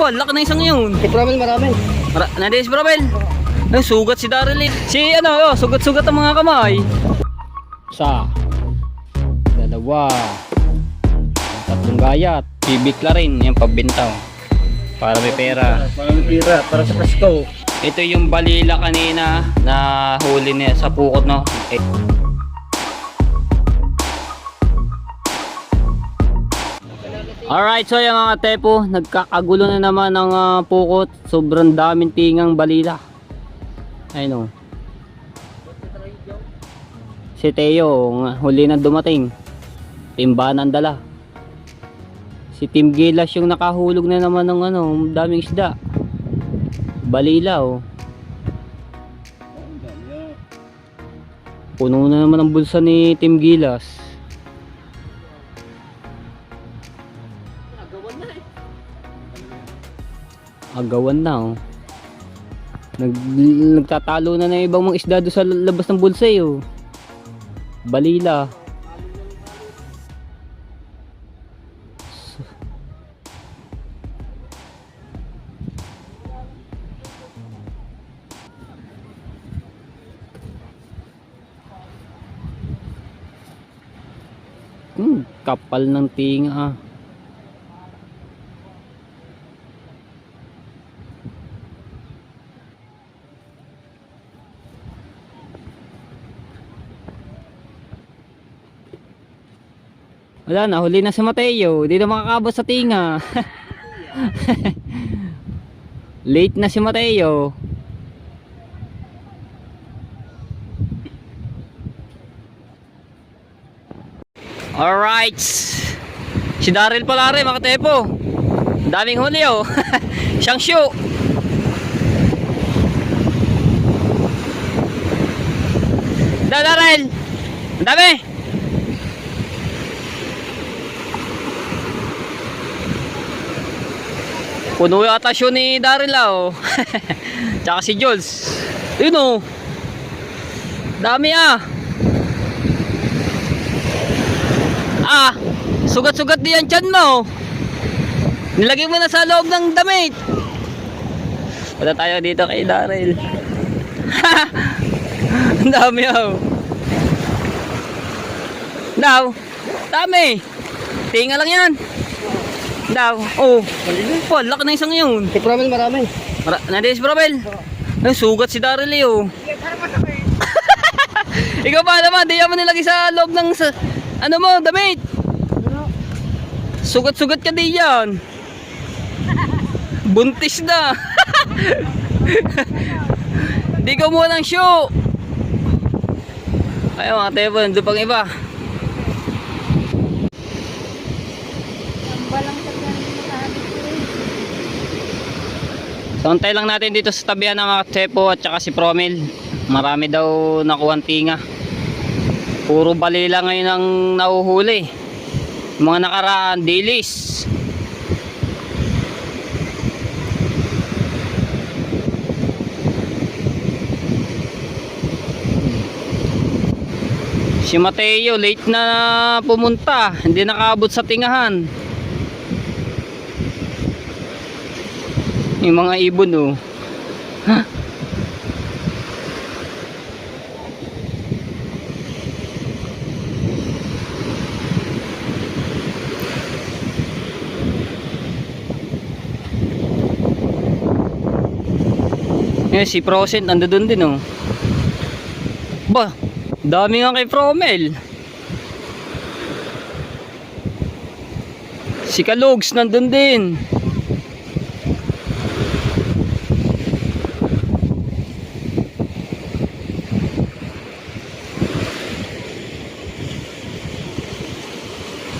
Oh, laki na isang yun. Si Promel marami. Nandiyan si Bromel. Ay, sugat si Daryl eh. Si ano, sugat-sugat ang mga kamay. Isa. Dalawa. Tatlong gayat. Bibikla rin. Yung pabbintaw. Para may pera. Para may pera. Para sa Pasko. Ito yung balila kanina na huli niya sa pukot, no? Alright, so yung mga tepo, nagkakagulo na naman ng pukot. Sobrang daming tingang balila. Ayun o. Si Teo, huli na dumating. Timbahan ang dala. Si Tim Gilas yung nakahulog na naman ng daming isda. Balila oh. Puno na naman ang bulsa ni Tim Gilas. Agawan na oh. Nagtatalo na ng ibang mga isda doon sa labas ng bulsa eh oh. Balila. Kapal ng tinga ah. Wala na, huli na si Mateo. Hindi na makakabot sa tinga. Late na si Mateo. Alright. Si Daryl pala rin mga tepo. Daming huli oh. Siyang shoe. Daryl. Ang dami. Puno yata shoe ni Daryl oh. Tsaka si Jules. Yun oh. Dami ah. Ah, sugat-sugat diyan tiyan mo. Nilagay mo na sa loob ng damit. Wala tayo dito kay Daryl. Ang dami oh. Daw, dami. Tinga lang yan. Daw, oh. Oh, laki na isang yun. Si Promel marami. Nandiyan si Bromel. Ay, sugat si Daryl eh oh. Ikaw pa naman, di mo nilagay sa loob ng ano mo, damit. Sugat-sugat ka di yan. Buntis na. Di ka muna ng show. Ayaw mga tepo, nandun pang iba. So antay lang natin dito sa tabihan ng mga tepo at saka si Promel. Marami daw nakuha tinga. Puro balila ngayon ang nahuhuli. Mga nakaraan, dilis. Si Mateo, late na pumunta. Hindi nakaabot sa tingahan. Yung mga ibon oh. Huh? Si Procent nandoon din oh. Ba, dami nga kay Promel. Si Kalugs nandoon din.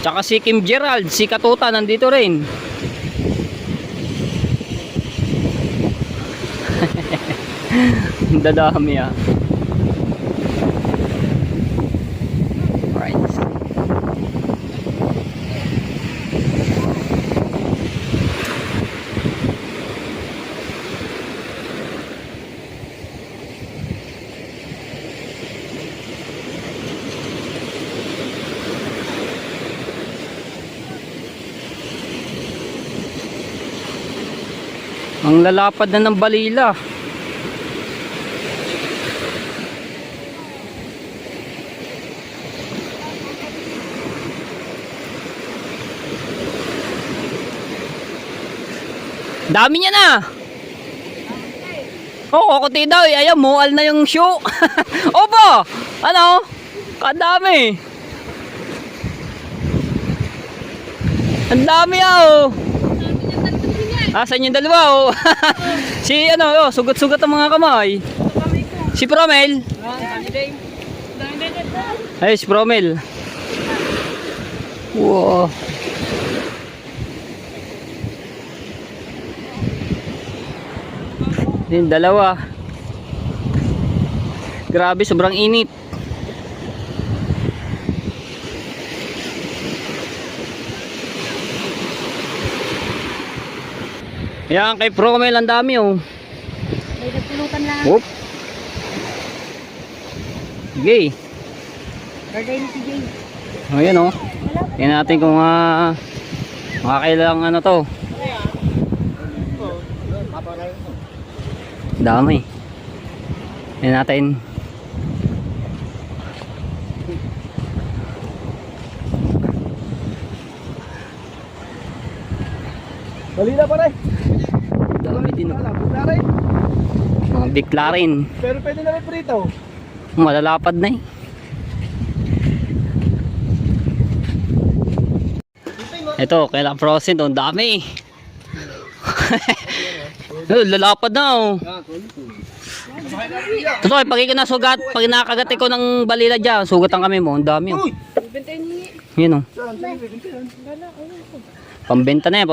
Tsaka si Kim Gerald, si Katuta nandito rin. Dadami ah. Right. Ang lalapad na ng balila. Dami niya na. Oh, kukunti daw. Ayan, mual na yung shoe. Opo. Ano? Kadami. Ang dami oh. Saan yung dalawa oh. Si ano, oh, sugat-sugat ang mga kamay. Si Promel. Ay, si Promel. Wow. Yung dalawa. Grabe, sobrang init. Yan, kay Promel ang dami oh. May nagpulutan lang. Oop. Sige. Birthday ni si Jay. Ayan oh. Tingnan natin kung makakailang ano to. Dami. Tingnan natin. Balila pare. Dami din oh. Wala rin. Mga bigla rin. Pero pwede na rin prito. Malalapad na eh. Ito, kailang frozen oh. Dami. Lalapad na oh. Totoo, pag ikinasugat, pag nakakagat ko ng balila dyan, sugatan kami mo, ang dami oh. Yun oh. Pambenta na yan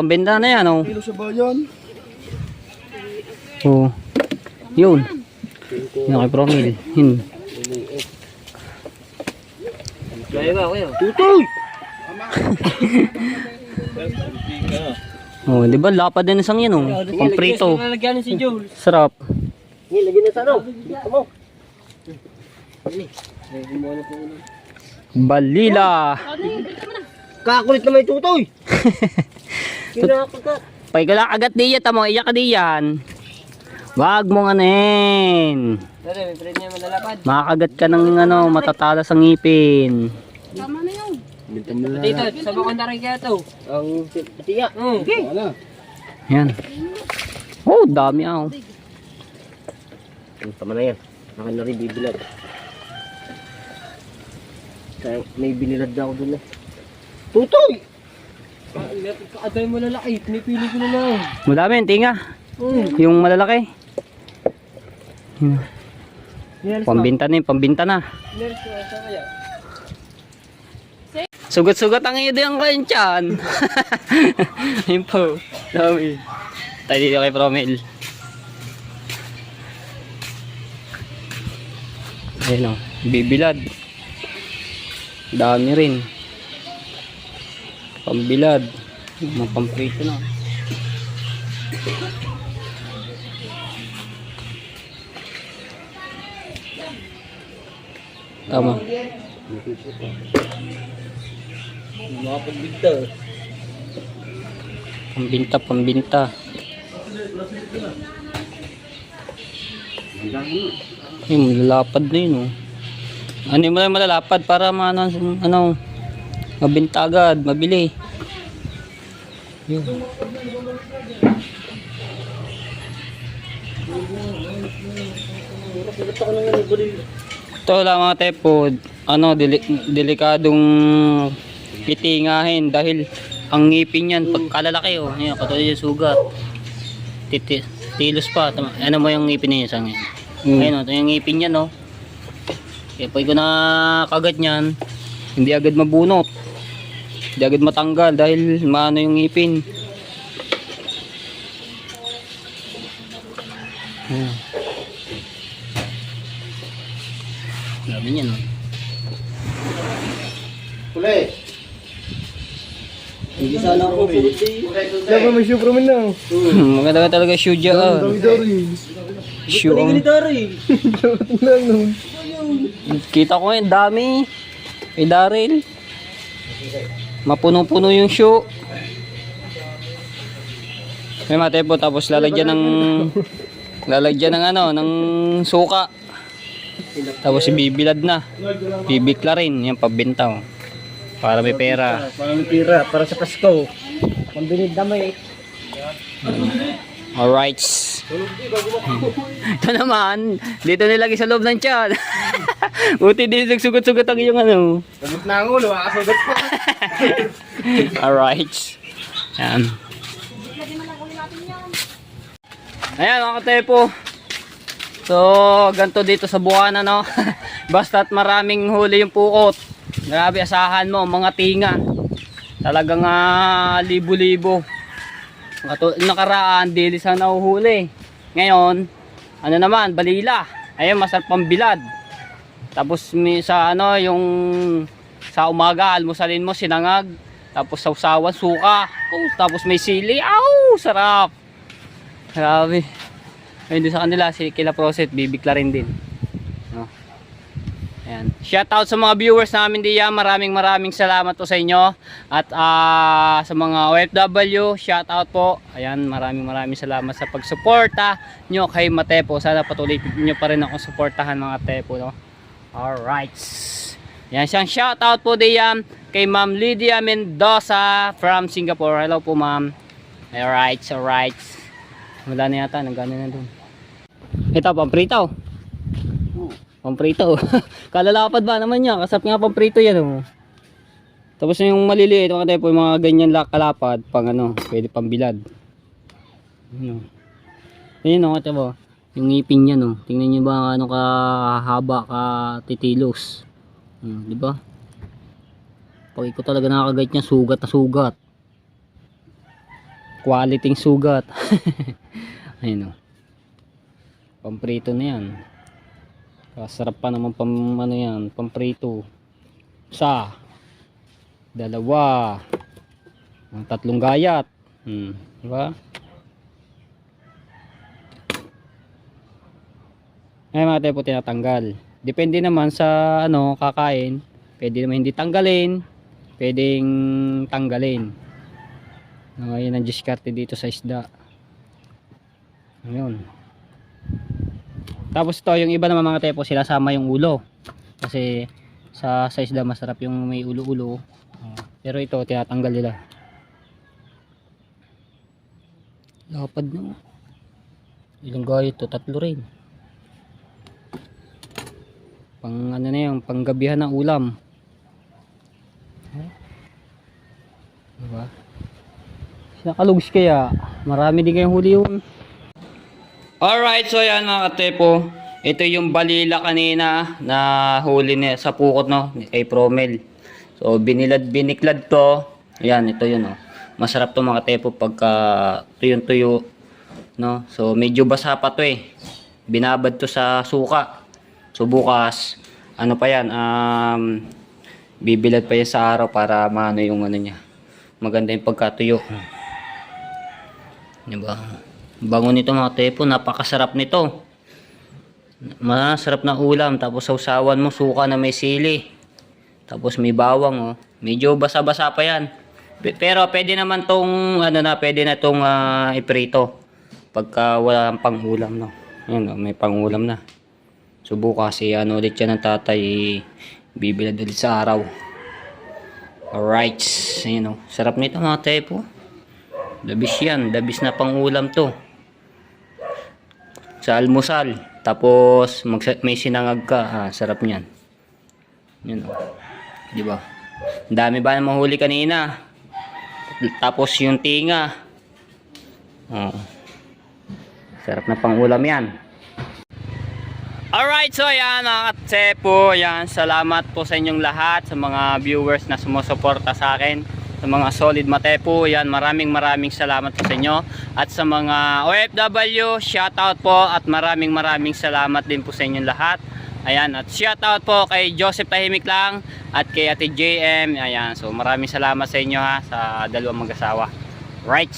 oh. Kilo sa bayan. Oh. Yun. Yun kay Promil. Yun. Tutoy! Oh, di ba lapad din isang yan oh. Pamprito. Lalagyan si Jules. Sarap. Lagyan na sa ano. Dito mo. Balila. Kakulit na may tutoy. Kinakagat. Pag kalakagat diyan tamo, iyak ka diyan. Wag mong anin. Dali, may friend niya malalapad. Makakagat ka ng ano, matatalas ang ngipin. Tama na yun. Dito, sabakan na rin kaya to. Ang tiya. Okay. Yan. Oh, dami ah. Oh. Tama na yan. Akin na rin bibilad. Kaya may binilad na ako dun eh. Tutoy! Aday mo lalaki, pinipili ko na lang. Madami yung tinga. Yung malalaki. Pambinta na yun, pambinta na. Sugat-sugat ang iyo din ang kain tiyan. Ayun po. Dami. Tayo dito kay Promel. Ayun o. Bibilad. Dami rin. Pambilad. Mga pamprito na. Tama. Mga pagbigta. Pambinta, pambinta. Ay, malalapad na yun oh. Ano yung malalapad para ano, mabinta agad, mabili. Yun. Ito lang mga tepod, ano, delikadong itingahin dahil ang ngipin yan pagkalalaki oh. Ayan, katulad yung sugat. Tilos pa. Ano mo yung ngipin niya sa ngayon? Ayun oh, ito yung ngipin yan oh. Kaya pag ko nakagat niyan, hindi agad mabunot. Hindi agad matanggal dahil maano yung ngipin. Ayan. Dami niyan oh. Uli! Hindi sana ako sulod eh. Diba may shoe from na. Maganda talaga shoe dyan. Shoe ang... Kita ko ngayon, dami. May Daryl. Mapuno-puno yung shoe. May mga tepo, tapos lalagyan ng ano, ng suka. Tapos ibibilad na. Bibikla rin, yan pabenta oh. Para may pera. Para may pira, para sa Pasko. Pambinid damay. Alright. Ito naman, dito nilagay sa loob ng tiyan. Buti din nagsugot-sugot ang iyong ano. Sagot na ang ulo, makasugot pa. Alright. Yan. Ayan mga katepo. So, ganito dito sa buwan no. Basta't maraming huli yung pukot. Grabe, asahan mo, mga tinga. Talagang libo-libo. Nakaraan, dilis ang nahuhuli. Ngayon, ano naman, balila. Ayun, masarap pang bilad. Tapos sa ano, yung sa umaga, almusalin mo, sinangag. Tapos sausawan, suka. Oh, tapos may sili. Aw, sarap. Grabe. Ayun doon sa kanila, si Kila Proset, bibikla rin din. No? Ayan. Shout out sa mga viewers namin diyan. Maraming salamat po sa inyo. At sa mga OFW, shout out po. Ayan, maraming salamat sa pagsuporta nyo kay Matepo. Sana patuloy nyo pa rin akong suportahan mga Tepo. No? Alright. Yan siyang shout out po diyan kay Ma'am Lydia Mendoza from Singapore. Hello po ma'am. Alright. Wala na yata, nagano na doon. Ito, pamprito. Pamprito. Kalalapad ba naman yan? Kasap nga pamprito yan. Oh. Tapos yung maliliit, mga tepo, yung mga ganyan kalapad, pang ano, pwede pang bilad. Ano. Ayun o, tepo. Yung ngipin niya, no. Tingnan niyo ba ano kahaba, ka titilos. Di ba? Pag ikaw talaga nakakagait niya, sugat na sugat. Quality sugat. Ayun o. Pamprito na yan. Kasarap pa naman ano yan, pamprito. Isa, dalawa, tatlong gayat. Diba? Ay mga tepo, tinatanggal. Depende naman sa ano kakain. Pwede naman hindi tanggalin, pwedeng tanggalin. Ayan ang diskarte dito sa isda. Ayun. Tapos ito, yung iba naman mga tepo, sila sama yung ulo. Kasi sa isda masarap yung may ulo-ulo. Pero ito, tinatanggal nila. Lapad na. Ilang gaya ito? 3 rin. Pang ano na yung panggabihan ng ulam. Diba? Nakalugs kaya marami din kayong huli yun. Alright, so yan mga katepo, ito yung balila kanina na huli niya sa pukot no, kay Promel. So biniklad to. Ayan, ito yun oh. Masarap to mga katepo pagka tuyong-tuyo no. So medyo basa pa to eh. Binabad to sa suka. So bukas ano pa yan, bibilad pa yan sa araw para maano yung ano niya. Maganda yung pagkatuyo. Diba? Bango nito mga tepo, napakasarap nito. Masarap na ulam, tapos sausawan mo suka na may sili. Tapos may bawang oh. Medyo basa-basa pa yan. Pero pwede naman tong ano na, pwede na tong iprito. Pagka walang pang-ulam no. Ayun oh, may pang-ulam na. So bukas ano ulit yan ng tatay, bibilad ulit sa araw. Alright, ayun oh. Sarap nito mga tepo. Dabis yan, dabis na pang ulam to sa almusal, tapos may sinangag ka, sarap niyan. Yun oh. Diba? Dami ba na mahuli kanina? Tapos yung tinga. Sarap na pang ulam yan. Alright, so yan mga katsepo, yan, salamat po sa inyong lahat, sa mga viewers na sumusuporta sa akin, sa mga solid matepo, yan, maraming salamat po sa inyo. At sa mga OFW, shoutout po at maraming salamat din po sa inyong lahat. Ayan, at shoutout po kay Joseph Tahimik Lang at kay Ate JM. Ayan, so maraming salamat sa inyo ha, sa dalawang mag-asawa. Right.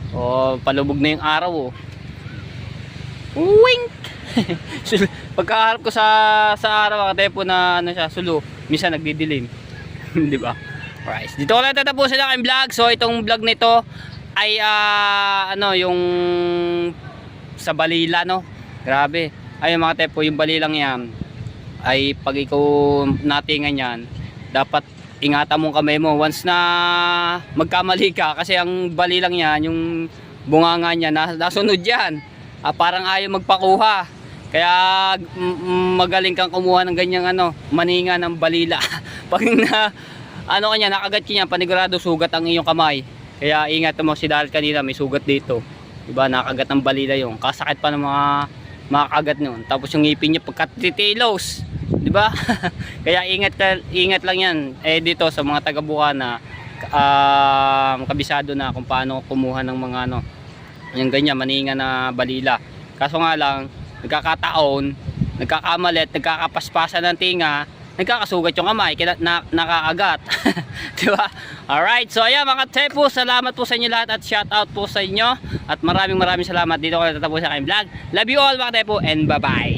O, palubog na yung araw oh. Wink! Pagkaharap ko sa araw, katepo na ano siya, sulo, minsan nagdidilim. Di ba? Alright, dito ko lang tatapusin ang aking vlog. So itong vlog nito ay ano yung sa balila, no? Grabe. Ay mga tepo, yung balilang yan ay pag ikaw natingan yan, dapat ingatan mong kamay mo once na magkamali ka, kasi ang balilang yan, yung bunganga niya nasunod yan. Parang ayaw magpakuha. Kaya magaling kang kumuha ng ganyang ano, maninga ng balila. Pag na ano kanya, nakagat niya, panigurado sugat ang iyong kamay. Kaya ingat mo, si Daryl kanina may sugat dito. Diba, nakagat ng balila yung. Kasakit pa ng mga kagat noon. Tapos yung ngipin niya pagkatitilos. Diba? Kaya ingat lang yan. Dito sa mga taga-Bukana, kabisado na kung paano kumuha ng mga ano, yung ganyan, maninga na balila. Kaso nga lang, nagkakataon, nagkakamalit, nagkakapaspasan ng tinga, nagkakasugat yung kamay, kaya nakakagat. Diba? Alright, so ayan mga tepo, salamat po sa inyo lahat at shout out po sa inyo. At maraming salamat. Dito ko natatapos sa aking vlog. Love you all mga tepo and bye bye.